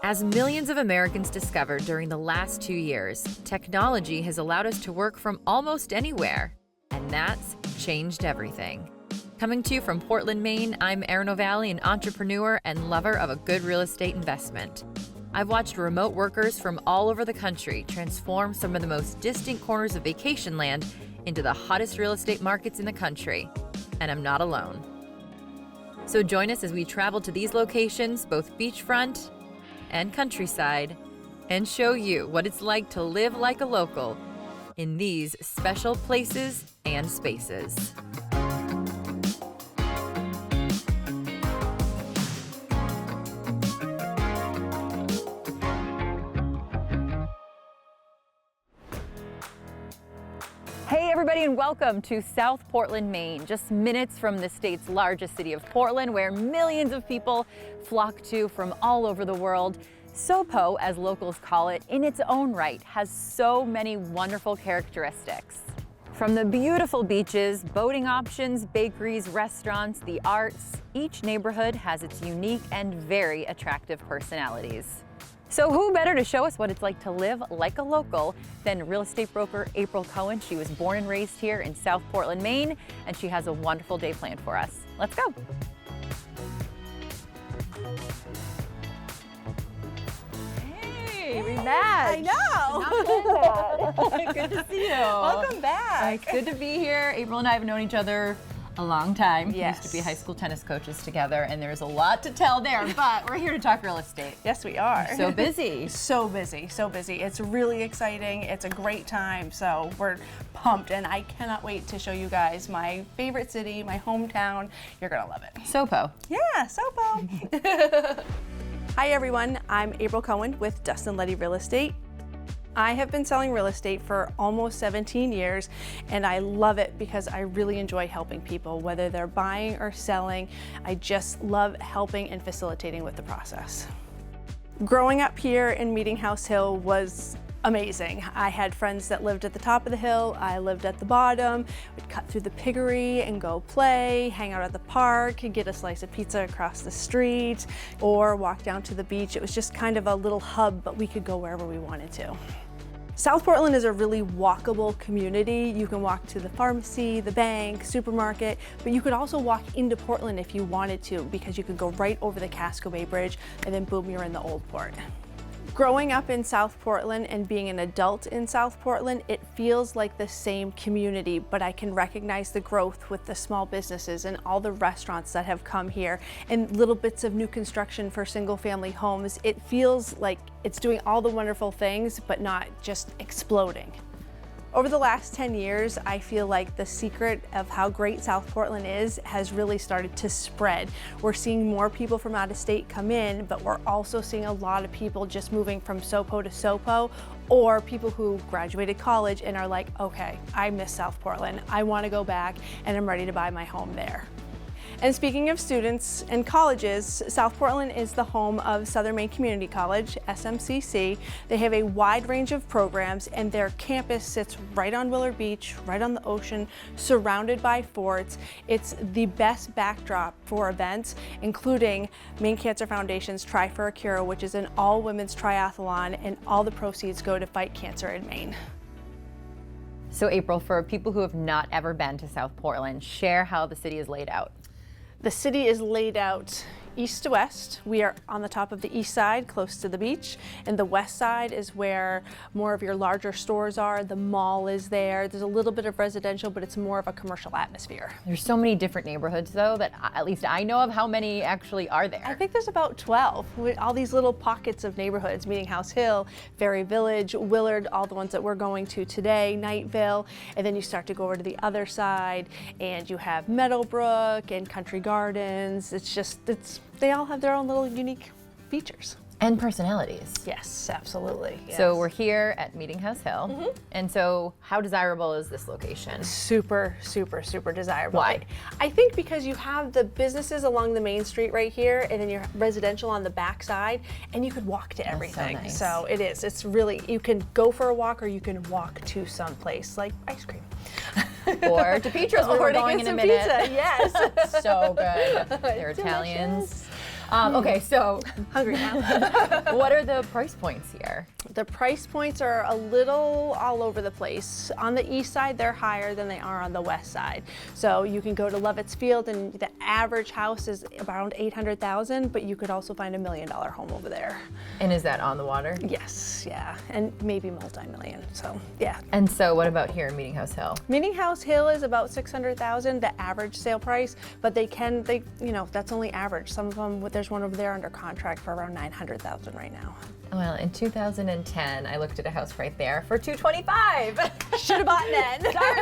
As millions of Americans discovered during the last 2 years, technology has allowed us to work from almost anywhere, and that's changed everything. Coming to you from Portland, Maine, I'm Renovating, an entrepreneur and lover of a good real estate investment. I've watched remote workers from all over the country transform some of the most distant corners of vacation land into the hottest real estate markets in the country, and I'm not alone. So join us as we travel to these locations, both beachfront and countryside, and show you what it's like to live like a local in these special places and spaces. Hey everybody, and welcome to South Portland, Maine, just minutes from the state's largest city of Portland, where millions of people flock to from all over the world. SoPo, as locals call it, in its own right, has so many wonderful characteristics. From the beautiful beaches, boating options, bakeries, restaurants, the arts, each neighborhood has its unique and very attractive personalities. So who better to show us what it's like to live like a local than real estate broker April Cohen. She was born and raised here in South Portland, Maine, and she has a wonderful day planned for us. Let's go. Hey, we met. I know. Good to see you. Welcome back. It's good to be here. April and I have known each other a long time. Yes. We used to be high school tennis coaches together, and there's a lot to tell there, but we're here to talk real estate. Yes, we are. So busy. So busy, so busy. It's really exciting. It's a great time, so we're pumped, and I cannot wait to show you guys my favorite city, my hometown. You're gonna love it. SoPo. Yeah, SoPo. Hi everyone, I'm April Cohen with Dustin Letty Real Estate. I have been selling real estate for almost 17 years, and I love it because I really enjoy helping people, whether they're buying or selling. I just love helping and facilitating with the process. Growing up here in Meeting House Hill was amazing. I had friends that lived at the top of the hill. I lived at the bottom. We'd cut through the piggery and go play, hang out at the park, get a slice of pizza across the street, or walk down to the beach. It was just kind of a little hub, but we could go wherever we wanted to. South Portland is a really walkable community. You can walk to the pharmacy, the bank, supermarket, but you could also walk into Portland if you wanted to, because you could go right over the Casco Bay Bridge and then boom, you're in the Old Port. Growing up in South Portland and being an adult in South Portland, it feels like the same community, but I can recognize the growth with the small businesses and all the restaurants that have come here and little bits of new construction for single family homes. It feels like it's doing all the wonderful things, but not just exploding. Over the last 10 years, I feel like the secret of how great South Portland is has really started to spread. We're seeing more people from out of state come in, but we're also seeing a lot of people just moving from SoPo to SoPo, or people who graduated college and are like, okay, I miss South Portland. I want to go back and I'm ready to buy my home there. And speaking of students and colleges, South Portland is the home of Southern Maine Community College, SMCC. They have a wide range of programs, and their campus sits right on Willard Beach, right on the ocean, surrounded by forts. It's the best backdrop for events, including Maine Cancer Foundation's Try for a Cure, which is an all-women's triathlon, and all the proceeds go to fight cancer in Maine. So April, for people who have not ever been to South Portland, share how the city is laid out. The city is laid out east to west. We are on the top of the east side, close to the beach, and the west side is where more of your larger stores are. The mall is there. There's a little bit of residential, but it's more of a commercial atmosphere. There's so many different neighborhoods, though, that at least I know of. How many actually are there? I think there's about 12. All these little pockets of neighborhoods: Meeting House Hill, Ferry Village, Willard, all the ones that we're going to today, Nightville, and then you start to go over to the other side, and you have Meadowbrook and Country Gardens. They all have their own little unique features. And personalities. Yes, absolutely. Yes. So we're here at Meeting House Hill. And so how desirable is this location? Super, super, super desirable. Why? I think because you have the businesses along the main street right here, and then your residential on the back side, and you could walk to everything. That's so it is. It's really, you can go for a walk, or you can walk to some place like ice cream. Or DiPietro's, where we're going in a minute. Pizza, yes. So good. They're Italians. Delicious. Okay, so Hungry now. what are the price points here? The price points are a little all over the place. On the east side, they're higher than they are on the west side. So you can go to Lovett's Field, and the average house is around $800,000, but you could also find $1 million home over there. And is that on the water? Yes, yeah, and maybe multi-million. So yeah. And so what about here in Meeting House Hill? Meeting House Hill is about $600,000, the average sale price, but they that's only average. Some of them, there's one over there under contract for around $900,000 right now. Well, in 2010, I looked at a house right there for $225. Should have bought then. Darn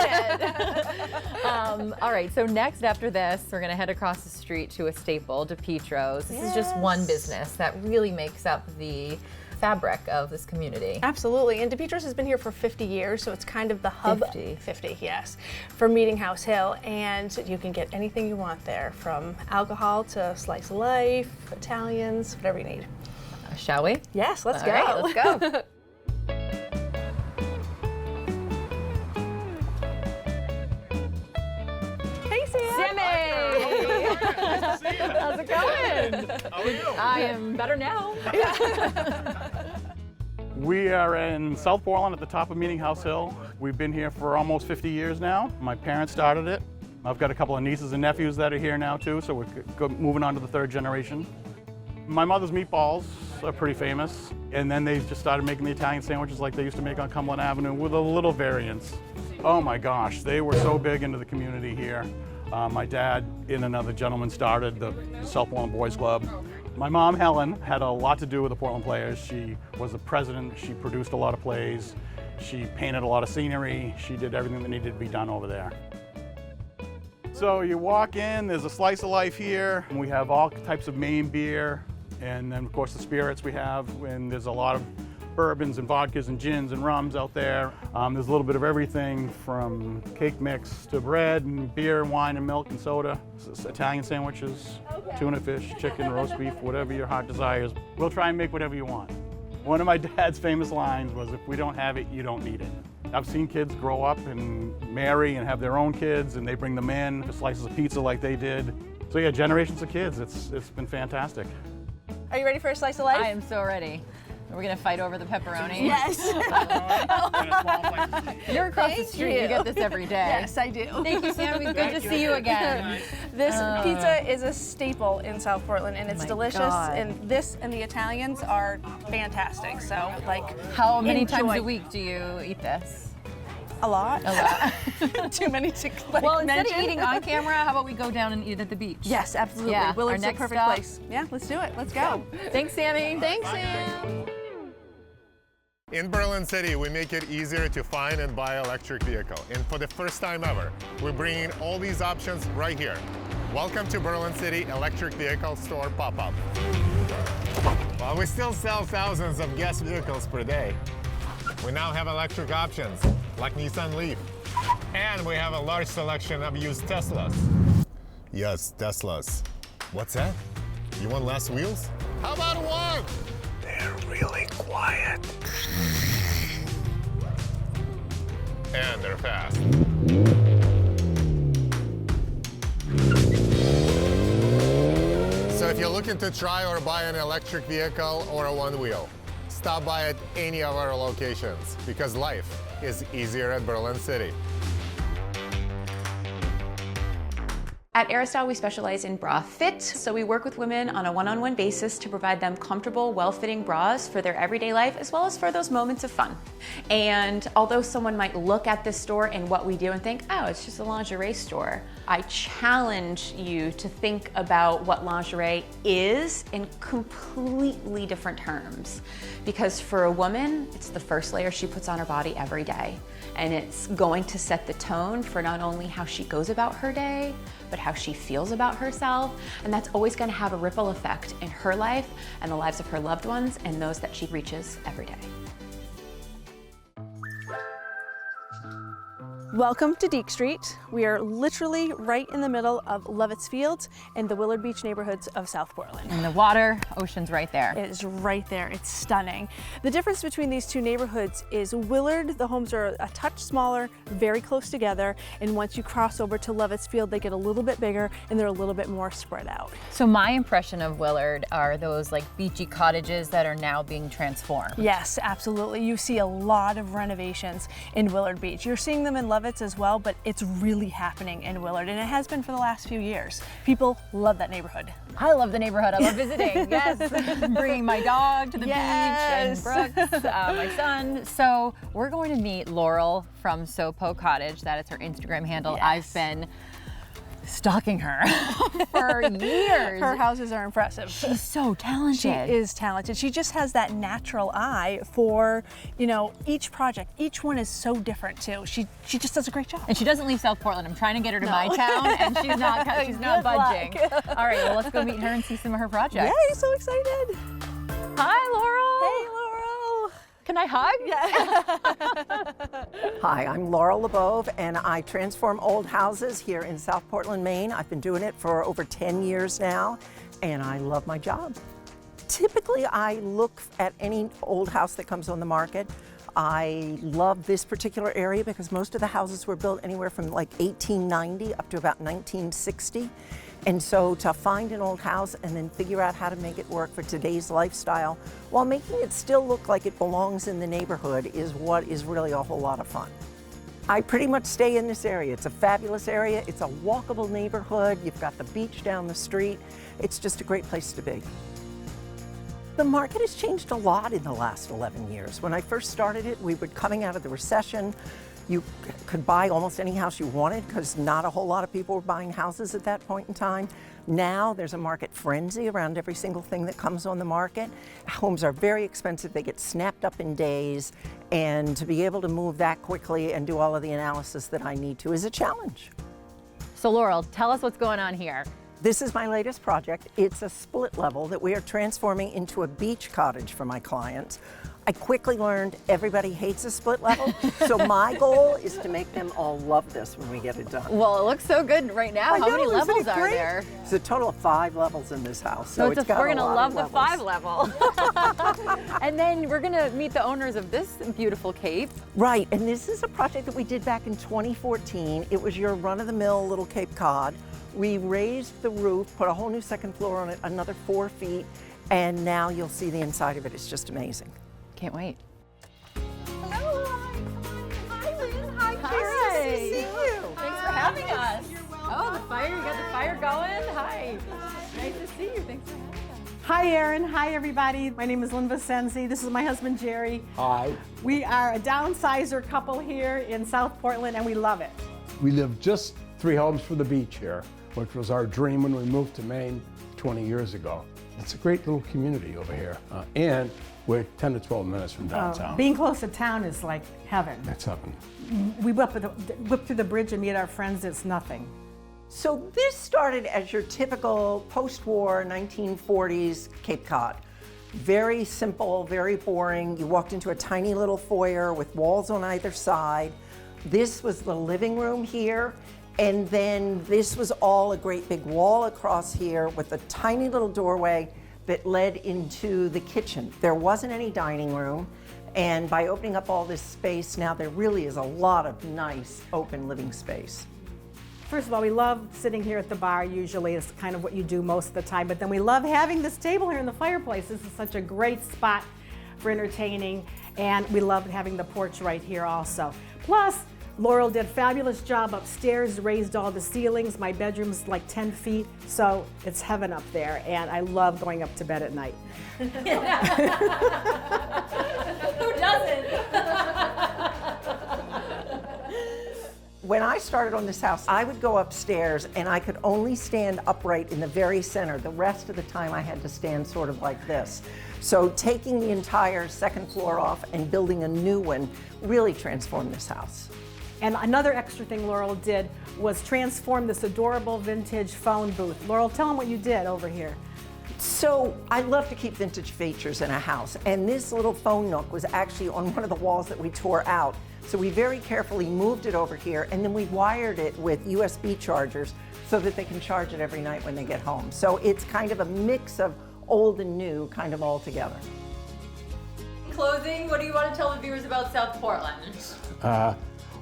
it. All right, so next after this, we're gonna head across the street to a staple, DiPietro's. This is just one business that really makes up the fabric of this community. Absolutely, and DiPietro's has been here for 50 years, so it's kind of the hub. 50, yes, for Meeting House Hill, and you can get anything you want there, from alcohol to slice of life, Italians, whatever you need. Shall we? Yes, let's All go. right, let's go. Hey, Sam. Sammy! Nice to see you. How's it going? How are you? I am better now. We are in South Portland at the top of Meeting House Hill. We've been here for almost 50 years now. My parents started it. I've got a couple of nieces and nephews that are here now too, so we're moving on to the third generation. My mother's meatballs are pretty famous, and then they just started making the Italian sandwiches like they used to make on Cumberland Avenue with a little variance. Oh my gosh, they were so big into the community here. My dad and another gentleman started the South Portland Boys Club. My mom, Helen, had a lot to do with the Portland Players. She was the president, she produced a lot of plays, she painted a lot of scenery, she did everything that needed to be done over there. So you walk in, there's a slice of life here, and we have all types of Maine beer, and then of course the spirits we have, and there's a lot of bourbons and vodkas and gins and rums out there. There's a little bit of everything from cake mix to bread and beer and wine and milk and soda, Italian sandwiches, tuna fish, chicken, roast beef, whatever your heart desires. We'll try and make whatever you want. One of my dad's famous lines was, if we don't have it, you don't need it. I've seen kids grow up and marry and have their own kids, and they bring them in for slices of pizza like they did. So yeah, generations of kids, it's been fantastic. Are you ready for a slice of life? I am so ready. Are we gonna fight over the pepperoni? Yes. You're across the street. You get this every day. Yes, I do. Thank you, Sammy. Good to see you again. This pizza is a staple in South Portland, and it's my delicious. God. And this and the Italians are fantastic. So, like, How many times enjoy. a week do you eat this? A lot. A lot. Too many to Well, instead mention. of eating on camera, how about we go down and eat at the beach? Yes, absolutely. Yeah, Willard's our the next perfect stop. place. Yeah, let's do it. Let's go. Thanks, Sammy. Thanks, Sam. In Berlin City, we make it easier to find and buy an electric vehicle. And for the first time ever, we're bringing all these options right here. Welcome to Berlin City Electric Vehicle Store Pop-Up. While we still sell thousands of gas vehicles per day, we now have electric options like Nissan Leaf. And we have a large selection of used Teslas. Yes, Teslas. What's that? You want less wheels? How about one? They're really quiet. And they're fast. So if you're looking to try or buy an electric vehicle or a one-wheel, stop by at any of our locations, because life is easier at Berlin City. At Aristal, we specialize in bra fit, so we work with women on a one-on-one basis to provide them comfortable, well-fitting bras for their everyday life, as well as for those moments of fun. And although someone might look at this store and what we do and think, oh, it's just a lingerie store, I challenge you to think about what lingerie is in completely different terms. Because for a woman, it's the first layer she puts on her body every day. And it's going to set the tone for not only how she goes about her day, but how she feels about herself. And that's always going to have a ripple effect in her life and the lives of her loved ones and those that she reaches every day. Welcome to Deek Street. We are literally right in the middle of Lovett's Fields and the Willard Beach neighborhoods of South Portland. And the water, ocean's right there. It is right there. It's stunning. The difference between these two neighborhoods is Willard, the homes are a touch smaller, very close together, and once you cross over to Lovett's Field, they get a little bit bigger and they're a little bit more spread out. So my impression of Willard are those like beachy cottages that are now being transformed. Yes, absolutely. You see a lot of renovations in Willard Beach. You're seeing them in Lovett's as well, but it's really happening in Willard, and it has been for the last few years. People love that neighborhood. I love the neighborhood. I love visiting. Yes, bringing my dog to the beach and Brooks, my son. So we're going to meet Laurel from Sopo Cottage. That is her Instagram handle. Yes. I've been stalking her for years. Her houses are impressive. She's so talented. She is talented. She just has that natural eye for, you know, each project. Each one is so different too. She just does a great job. And she doesn't leave South Portland. I'm trying to get her to my town, and she's not Good budging. luck. All right, well, let's go meet her and see some of her projects. Yay, so excited. Hi, Laurel. Hey, Laurel. Can I hug? Yeah. Hi, I'm Laurel LeBove, and I transform old houses here in South Portland, Maine. I've been doing it for over 10 years now, and I love my job. Typically, I look at any old house that comes on the market. I love this particular area because most of the houses were built anywhere from like 1890 up to about 1960. And so to find an old house and then figure out how to make it work for today's lifestyle while making it still look like it belongs in the neighborhood is what is really a whole lot of fun. I pretty much stay in this area. It's a fabulous area. It's a walkable neighborhood. You've got the beach down the street. It's just a great place to be. The market has changed a lot in the last 11 years. When I first started it, we were coming out of the recession. You could buy almost any house you wanted because not a whole lot of people were buying houses at that point in time. Now there's a market frenzy around every single thing that comes on the market. Homes are very expensive. They get snapped up in days, and to be able to move that quickly and do all of the analysis that I need to is a challenge. So Laurel, tell us what's going on here. This is my latest project. It's a split level that we are transforming into a beach cottage for my clients. I quickly learned everybody hates a split level, so my goal is to make them all love this when we get it done. Well, it looks so good right now. How many levels are there? There's a total of 5 levels in this house. So it's got we're gonna love the levels. 5 level. And then we're gonna meet the owners of this beautiful cape. Right, and this is a project that we did back in 2014. It was your run-of-the-mill little Cape Cod. We raised the roof, put a whole new second floor on it, another 4 feet, and now you'll see the inside of it. It's just amazing. Can't wait. Hello, hi, Lynn, hi, Hi. Nice to see you. Thanks for having us. Oh, the fire, you got the fire going? Hi. Nice to see you. Thanks for having us. Hi, Erin. Hi, everybody. My name is Lynn Vicenzi. This is my husband, Jerry. Hi. We are a downsizer couple here in South Portland, and we love it. We live just 3 homes from the beach here, which was our dream when we moved to Maine 20 years ago. It's a great little community over here, and we're 10 to 12 minutes from downtown. Being close to town is like heaven. That's heaven. We whip through the bridge and meet our friends. It's nothing. So this started as your typical post-war 1940s Cape Cod. Very simple, very boring. You walked into a tiny little foyer with walls on either side. This was the living room here. And then this was all a great big wall across here with a tiny little doorway that led into the kitchen. There wasn't any dining room. And by opening up all this space, now there really is a lot of nice open living space. First of all, we love sitting here at the bar usually. It's kind of what you do most of the time. But then we love having this table here in the fireplace. This is such a great spot for entertaining. And we love having the porch right here also. Plus, Laurel did a fabulous job upstairs, raised all the ceilings. My bedroom's like 10 feet, so it's heaven up there, and I love going up to bed at night. Who doesn't? When I started on this house, I would go upstairs and I could only stand upright in the very center. The rest of the time I had to stand sort of like this. So taking the entire second floor off and building a new one really transformed this house. And another extra thing Laurel did was transform this adorable vintage phone booth. Laurel, tell them what you did over here. So I love to keep vintage features in a house, and this little phone nook was actually on one of the walls that we tore out. So we very carefully moved it over here, and then we wired it with USB chargers so that they can charge it every night when they get home. So it's kind of a mix of old and new kind of all together. In closing, what do you want to tell the viewers about South Portland?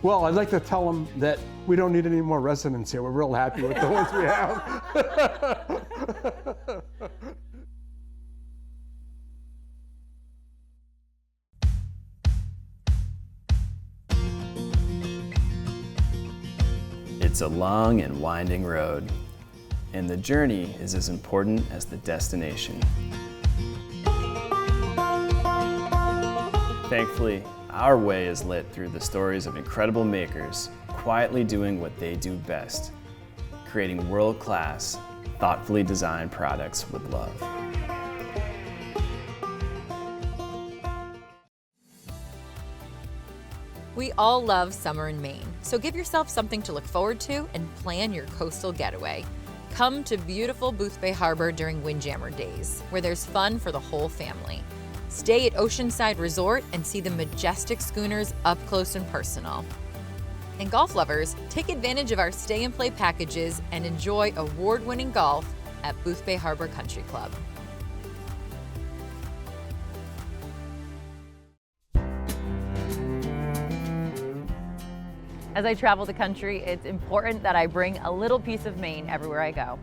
Well, I'd like to tell them that we don't need any more residents here. We're real happy with the ones we have. It's a long and winding road, and the journey is as important as the destination. Thankfully, our way is lit through the stories of incredible makers quietly doing what they do best, creating world-class, thoughtfully designed products with love. We all love summer in Maine, so give yourself something to look forward to and plan your coastal getaway. Come to beautiful Boothbay Harbor during Windjammer Days, where there's fun for the whole family. Stay at Oceanside Resort and see the majestic schooners up close and personal. And golf lovers, take advantage of our stay and play packages and enjoy award-winning golf at Boothbay Harbor Country Club. As I travel the country, it's important that I bring a little piece of Maine everywhere I go.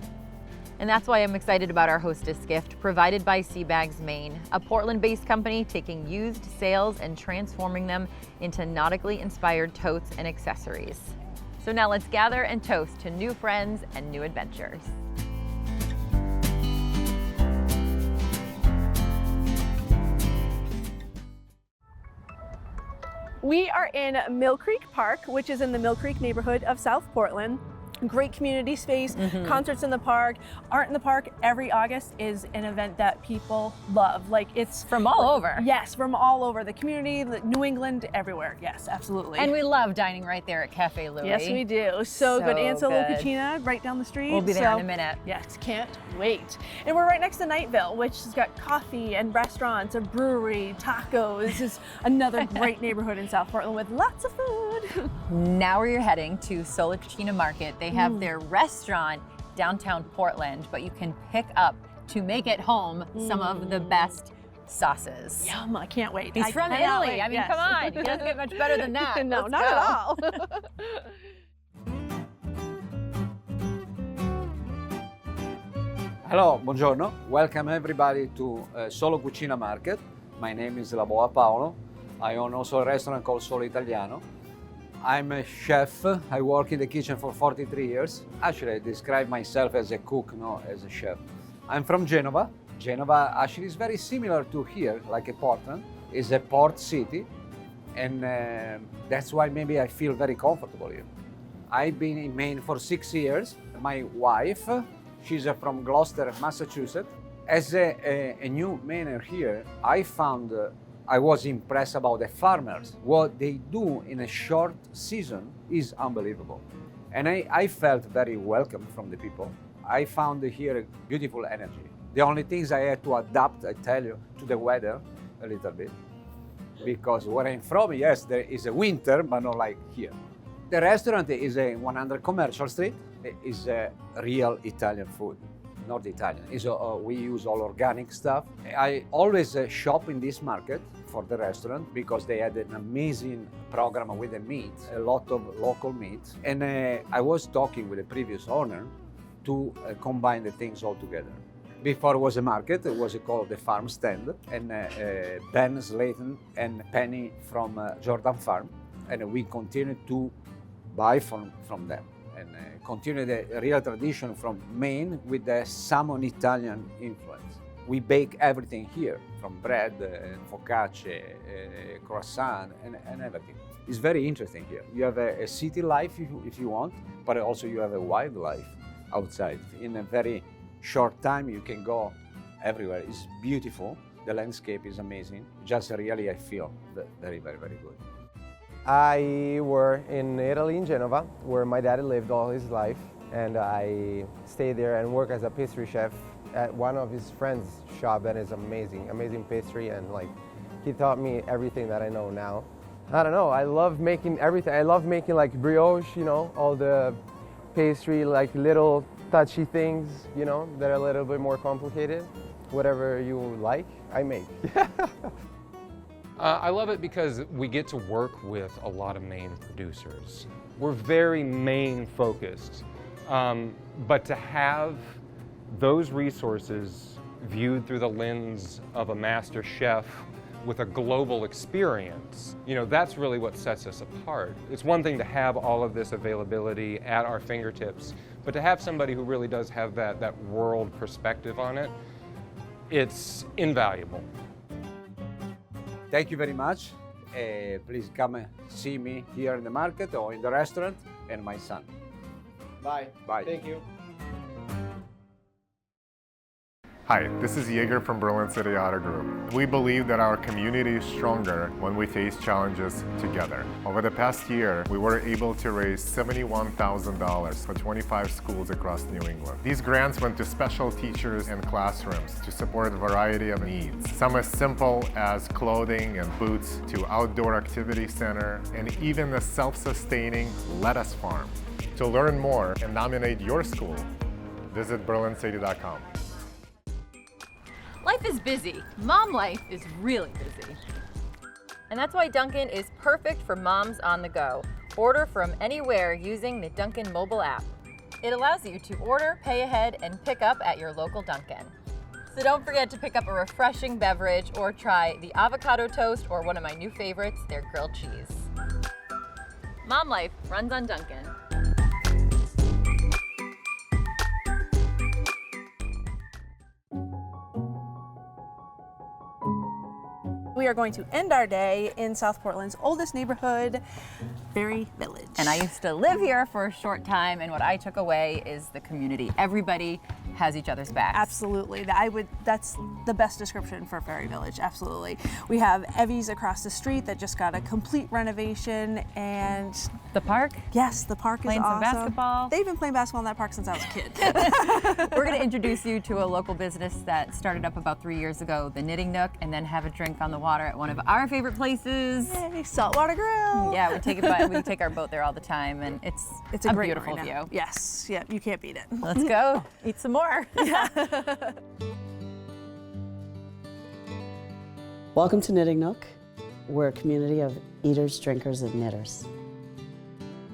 And that's why I'm excited about our hostess gift provided by Seabags Maine, a Portland-based company taking used sails and transforming them into nautically inspired totes and accessories. So now let's gather and toast to new friends and new adventures. We are in Mill Creek Park, which is in the Mill Creek neighborhood of South Portland. Great community space, concerts in the park, art in the park. Every August is an event that people love. Like, it's From all over. Yes, from all over the community, New England, everywhere. Yes, absolutely. And we love dining right there at Cafe Louie. Yes, we do. So good. And so good. Cucina right down the street. We'll be there So, in a minute. Yes, can't wait. And we're right next to Nightville, which has got coffee and restaurants, a brewery, tacos. This is another great neighborhood in South Portland with lots of food. Now we're heading to Sola Cucina Market. They have their restaurant downtown Portland, but you can pick up to make at home some of the best sauces. Yum, I can't wait. He's I from cannot Italy. wait. I mean, Yes. come on. It doesn't get much better than that. No, Let's not go. at all. Hello, buongiorno. Welcome everybody to Solo Cucina Market. My name is Laboa Paolo. I own also a restaurant called Solo Italiano. I'm a chef. I work in the kitchen for 43 years. Actually, I describe myself as a cook, not as a chef. I'm from Genova. Genova actually is very similar to here, like a Portland. It's a port city, and that's why maybe I feel very comfortable here. I've been in Maine for 6 years. My wife, she's from Gloucester, Massachusetts. As a new Mainer here, I was impressed about the farmers. What they do in a short season is unbelievable. And I felt very welcome from the people. I found here a beautiful energy. The only things I had to adapt, I tell you, to the weather a little bit. Because where I'm from, yes, there is a winter, but not like here. The restaurant is a 100 Commercial Street. It is a real Italian food. Not Italian. We use all organic stuff. I always shop in this market for the restaurant because they had an amazing program with the meat, a lot of local meat. And I was talking with the previous owner to combine the things all together. Before it was a market, it was called the Farm Stand, and Ben Slayton and Penny from Jordan Farm. And we continue to buy from them. And continue the real tradition from Maine with the salmon Italian influence. We bake everything here, from bread, focaccia, croissant, and everything. It's very interesting here. You have a city life if you want, but also you have a wildlife outside. In a very short time, you can go everywhere. It's beautiful. The landscape is amazing. Just really, I feel very, very, very good. I work in Italy, in Genova, where my dad lived all his life, and I stayed there and worked as a pastry chef at one of his friends' shop that is amazing pastry, and like he taught me everything that I know now. I don't know, I love making everything. I love making like brioche, you know, all the pastry, like little touchy things, you know, that are a little bit more complicated. Whatever you like, I make. I love it because we get to work with a lot of Maine producers. We're very Maine focused, but to have those resources viewed through the lens of a master chef with a global experience, you know, that's really what sets us apart. It's one thing to have all of this availability at our fingertips, but to have somebody who really does have that world perspective on it, it's invaluable. Thank you very much. Please come and see me here in the market or in the restaurant, and my son. Bye. Bye. Thank you. Hi, this is Jaeger from Berlin City Auto Group. We believe that our community is stronger when we face challenges together. Over the past year, we were able to raise $71,000 for 25 schools across New England. These grants went to special teachers and classrooms to support a variety of needs. Some as simple as clothing and boots to outdoor activity center and even a self-sustaining lettuce farm. To learn more and nominate your school, visit berlincity.com. Life is busy. Mom life is really busy. And that's why Dunkin' is perfect for moms on the go. Order from anywhere using the Dunkin' mobile app. It allows you to order, pay ahead, and pick up at your local Dunkin'. So don't forget to pick up a refreshing beverage or try the avocado toast or one of my new favorites, their grilled cheese. Mom life runs on Dunkin'. We are going to end our day in South Portland's oldest neighborhood, Ferry Village. And I used to live here for a short time, and what I took away is the community. Everybody has each other's backs. Absolutely. That's the best description for Ferry Village, absolutely. We have Evie's across the street that just got a complete renovation, and the park? Yes, the park playing is awesome. Some basketball. They've been playing basketball in that park since I was a kid. We're going to introduce you to a local business that started up about 3 years ago, the Knitting Nook, and then have a drink on the water at one of our favorite places. Yay, Saltwater Grill. Yeah, we take our boat there all the time, and it's a great beautiful right view. Yes, yeah, you can't beat it. Let's go eat some more. Welcome to Knitting Nook. We're a community of eaters, drinkers, and knitters.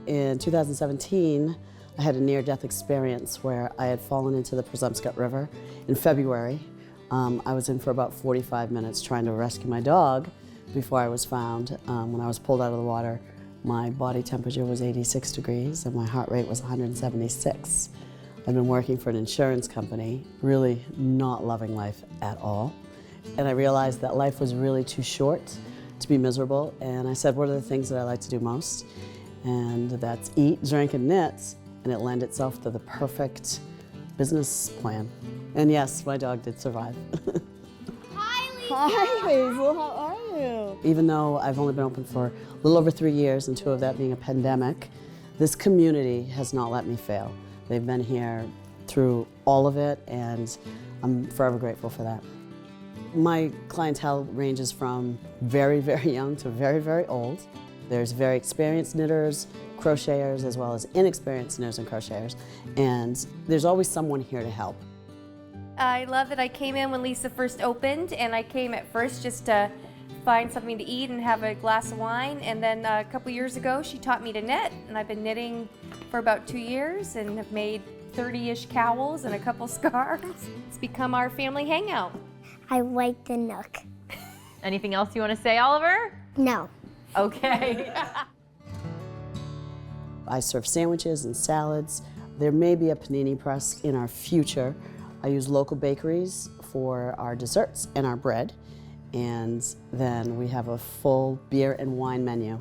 In 2017, I had a near-death experience where I had fallen into the Presumpscot River in February. I was in for about 45 minutes trying to rescue my dog before I was found. When I was pulled out of the water, my body temperature was 86 degrees and my heart rate was 176. I've been working for an insurance company, really not loving life at all. And I realized that life was really too short to be miserable. And I said, what are the things that I like to do most? And that's eat, drink, and knit. And it lent itself to the perfect business plan. And yes, my dog did survive. Hi, Lisa. Hi, Hazel, how are you? Even though I've only been open for a little over 3 years, and 2 of that being a pandemic, this community has not let me fail. They've been here through all of it, and I'm forever grateful for that. My clientele ranges from very, very young to very, very old. There's very experienced knitters, crocheters, as well as inexperienced knitters and crocheters, and there's always someone here to help. I love that I came in when Lisa first opened, and I came at first just to find something to eat and have a glass of wine, and then a couple years ago she taught me to knit, and I've been knitting for about 2 years and have made 30-ish cowls and a couple scarves. It's become our family hangout. I like the Nook. Anything else you want to say, Oliver? No. Okay. I serve sandwiches and salads. There may be a panini press in our future. I use local bakeries for our desserts and our bread. And then we have a full beer and wine menu.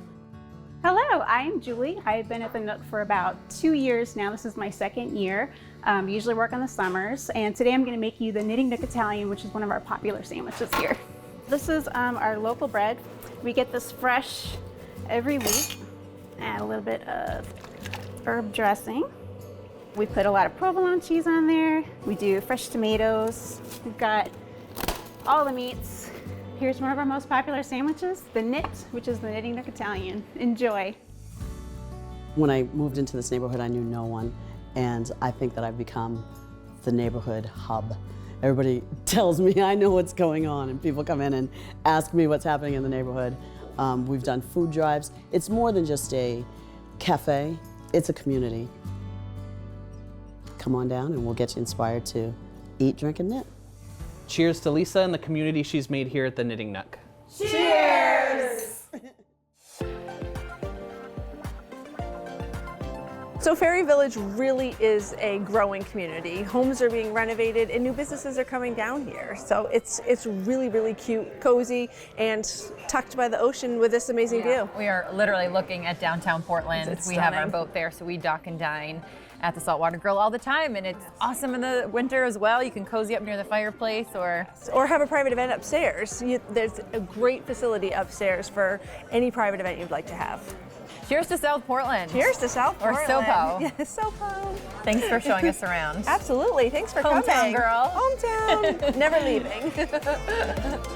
Hello, I'm Julie. I've been at the Nook for about 2 years now. This is my 2nd year. Usually work on the summers. And today I'm going to make you the Knitting Nook Italian, which is one of our popular sandwiches here. This is our local bread. We get this fresh every week. Add a little bit of herb dressing. We put a lot of provolone cheese on there. We do fresh tomatoes. We've got all the meats. Here's one of our most popular sandwiches, the knit, which is the Knitting Nook Italian. Enjoy. When I moved into this neighborhood, I knew no one, and I think that I've become the neighborhood hub. Everybody tells me I know what's going on, and people come in and ask me what's happening in the neighborhood. We've done food drives. It's more than just a cafe, it's a community. Come on down and we'll get you inspired to eat, drink, and knit. Cheers to Lisa and the community she's made here at the Knitting Nook. Cheers! So Ferry Village really is a growing community. Homes are being renovated and new businesses are coming down here. So it's really, really cute, cozy, and tucked by the ocean with this amazing view. We are literally looking at downtown Portland. It's We have our stunning. boat there, so we dock and dine at the Saltwater Grill all the time, and it's awesome in the winter as well. You can cozy up near the fireplace or have a private event upstairs. There's a great facility upstairs for any private event you'd like to have. Cheers to South Portland. Cheers to South Or Portland. SoPo. Yes, SoPo. Thanks for showing us around. Absolutely. Thanks for Hometown coming. girl. Hometown. Never leaving.